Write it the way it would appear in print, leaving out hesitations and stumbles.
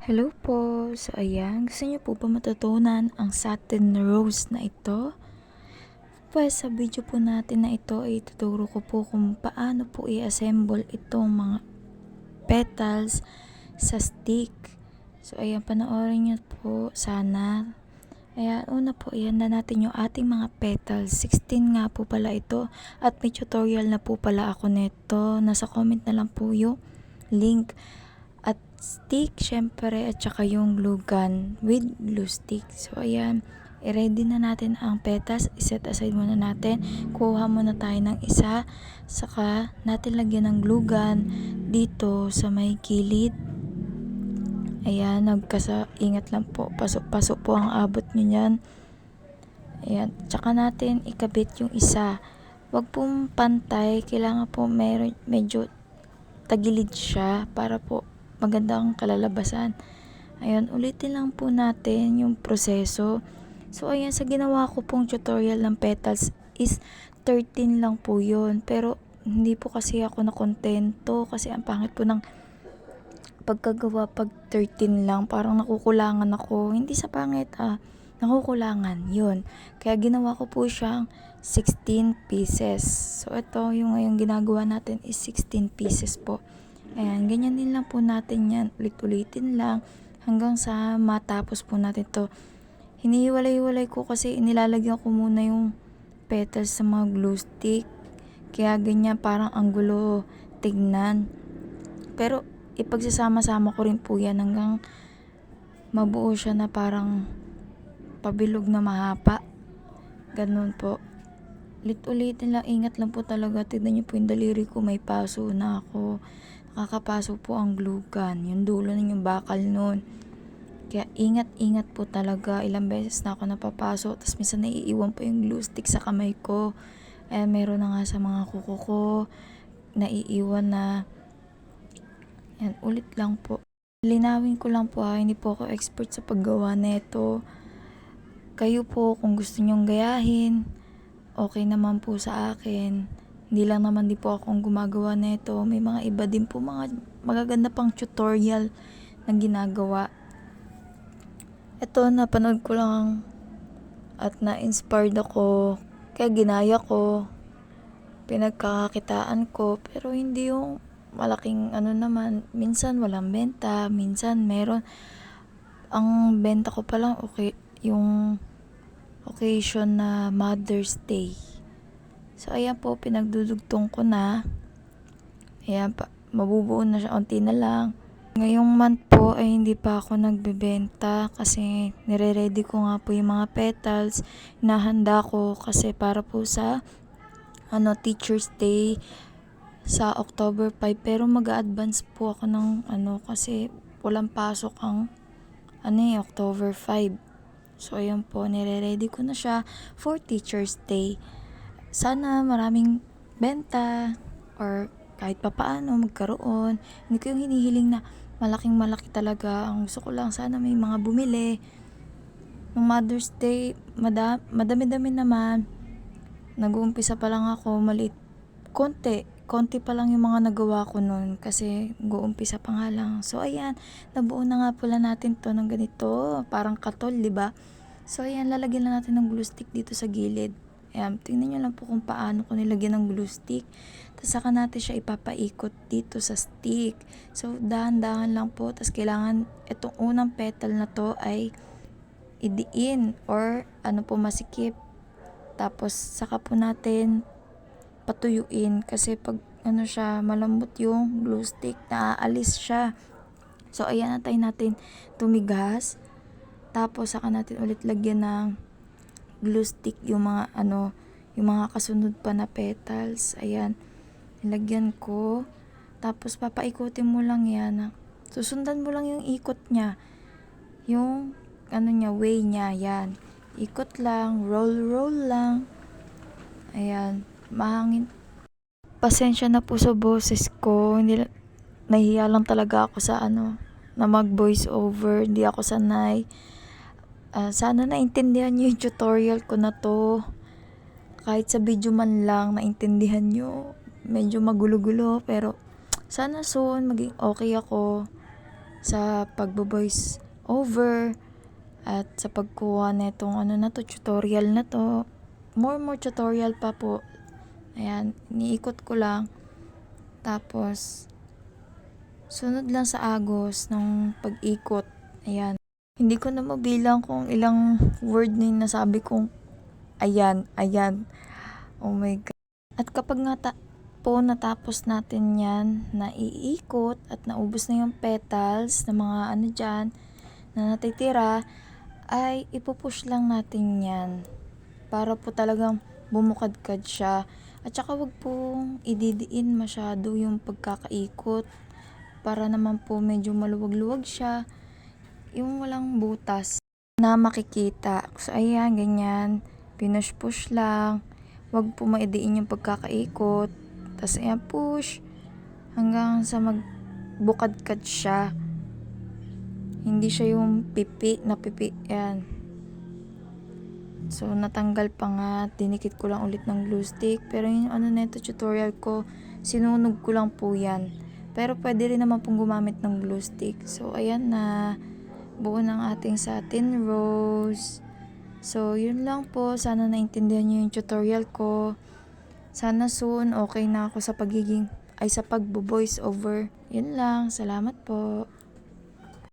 Hello po. So ayan, gusto niyo po ba matutunan ang satin rose na ito? Pues sa video po natin na ito ay tuturo ko po kung paano po i-assemble itong mga petals sa stick. So ayan, panoorin niyo po sana. Ayan, una po, ihanda natin yung ating mga petals. 16 nga po pala ito at may tutorial na po pala ako nito. Nasa comment na lang po yung link. At stick, syempre, at saka yung glue gun with glue stick. So, ayan, i-ready na natin ang petals. I-set aside muna natin. Kuha muna tayo ng isa. Saka, natin lagyan ng glue gun dito sa may gilid. Ayan, ingat lang po. Pasok-pasok po ang abot nyo yan. Ayan, tsaka natin ikabit yung isa. Wag pong pantay. Kailangan po medyo tagilid siya para po magandang kalalabasan. Ayun, ulitin lang po natin yung proseso. So, ayan, sa ginawa ko pong tutorial ng petals is 13 lang po yun. Pero, hindi po kasi ako nakontento kasi ang pangit po ng pagkagawa pag 13 lang. Parang nakukulangan ako. Hindi sa pangit, nakukulangan. Yun. Kaya ginawa ko po siyang 16 pieces. So, ito, yung ngayong ginagawa natin is 16 pieces po. Ayan, ganyan din lang po natin yan. Ulit-ulitin lang hanggang sa matapos po natin to. Hinihiwalay-hiwalay ko kasi inilalagyan ko muna yung petals sa mga glue stick. Kaya ganyan, parang ang gulo tignan. Pero, ipagsasama-sama ko rin po yan hanggang mabuo siya na parang pabilog na mahaba. Ganun po. Ulit-ulitin lang, ingat lang po talaga. Tignan niyo po yung daliri ko, may paso na ako. Nakakapaso po ang glue gun. Yung dulo na yung bakal nun. Kaya ingat-ingat po talaga. Ilang beses na ako napapaso. Tapos minsan naiiwan po yung glue stick sa kamay ko. Meron na nga sa mga kuko ko. Naiiwan na. Yan, ulit lang po. Linawin ko lang po hindi po ako expert sa paggawa nito. Kayo po kung gusto nyong gayahin, okay naman po sa akin. Hindi lang naman din po akong gumagawa nito. May mga iba din po mga magaganda pang tutorial na ginagawa. Ito, napanood ko lang at na-inspired ako. Kaya ginaya ko. Pinagkakakitaan ko. Pero hindi yung malaking naman. Minsan walang benta. Minsan meron. Ang benta ko palang okay, yung occasion na Mother's Day. So, ayan po, pinagdudugtong ko na. Ayan pa, mabubuo na siya, unti na lang. Ngayong month po ay hindi pa ako nagbebenta kasi nire-ready ko nga po yung mga petals. Hinahanda ko kasi para po sa Teacher's Day sa October 5. Pero mag-a-advance po ako ng kasi walang pasok ang October 5. So, ayan po, nire-ready ko na siya for Teacher's Day. Sana maraming benta or kahit papaano magkaroon. Hindi ko yung hinihiling na malaking malaki talaga. Ang gusto ko lang sana may mga bumili. Nung Mother's Day, madami-dami naman. Nag-uumpisa pa lang ako, maliit. Konti pa lang yung mga nagawa ko nun kasi nag-uumpisa pa nga lang. So ayan, nabuo na nga pala natin to ng ganito. Parang katol, di ba? So ayan, lalagyan lang natin ng glue stick dito sa gilid. Ayan, tingnan nyo lang po kung paano ko nilagyan ng glue stick. Tapos saka natin siya ipapaikot dito sa stick. So, dahan-dahan lang po. Tapos kailangan itong unang petal na to ay idiin or masikip. Tapos saka po natin patuyuin kasi pag siya, malambot yung glue stick, naaalis siya. So, ayan, natin tumigas. Tapos saka natin ulit lagyan ng glue stick yung mga yung mga kasunod pa na petals. Ayan, nilagyan ko. Tapos papaikutin mo lang yan. Susundan mo lang yung ikot niya. Yung way niya, yan. Ikot lang, roll lang. Ayan, mahangin. Pasensya na po sa boses ko. Hindi, nahihiya lang talaga ako sa na mag voice over. Hindi ako sanay. Sana naintindihan nyo yung tutorial ko na to. Kahit sa video man lang, naintindihan nyo. Medyo magulo-gulo, pero sana soon maging okay ako. sa pagbo-voice over at sa pagkuha nitong tutorial na to. More tutorial pa po. Ayan, iniikot ko lang. Tapos, sunod lang sa agos ng pag-ikot. Ayan. Hindi ko na mabilang kung ilang word na yung nasabi kong ayan. Oh my God. At kapag nga po natapos natin yan, naiikot at naubos na yung petals na mga dyan na natitira, ay ipupush lang natin yan para po talagang bumukadkad siya. At saka wag pong ididiin masyado yung pagkakaikot para naman po medyo maluwag-luwag siya, yung walang butas na makikita. So ayan, ganyan, pinush-push lang, wag po maidiin yung pagkakaikot. Tapos ayan, push hanggang sa magbukadkad siya. Hindi siya yung pipi na pipi. Ayan. So, natanggal pa nga. Dinikit ko lang ulit ng glue stick. Pero yung tutorial ko, sinunog ko lang po yan. Pero pwede rin naman pong gumamit ng glue stick. So, ayan na. Buo ng ating satin rose. So, yun lang po. Sana naintindihan nyo yung tutorial ko. Sana soon okay na ako sa pagbo-voice over. Yun lang. Salamat po.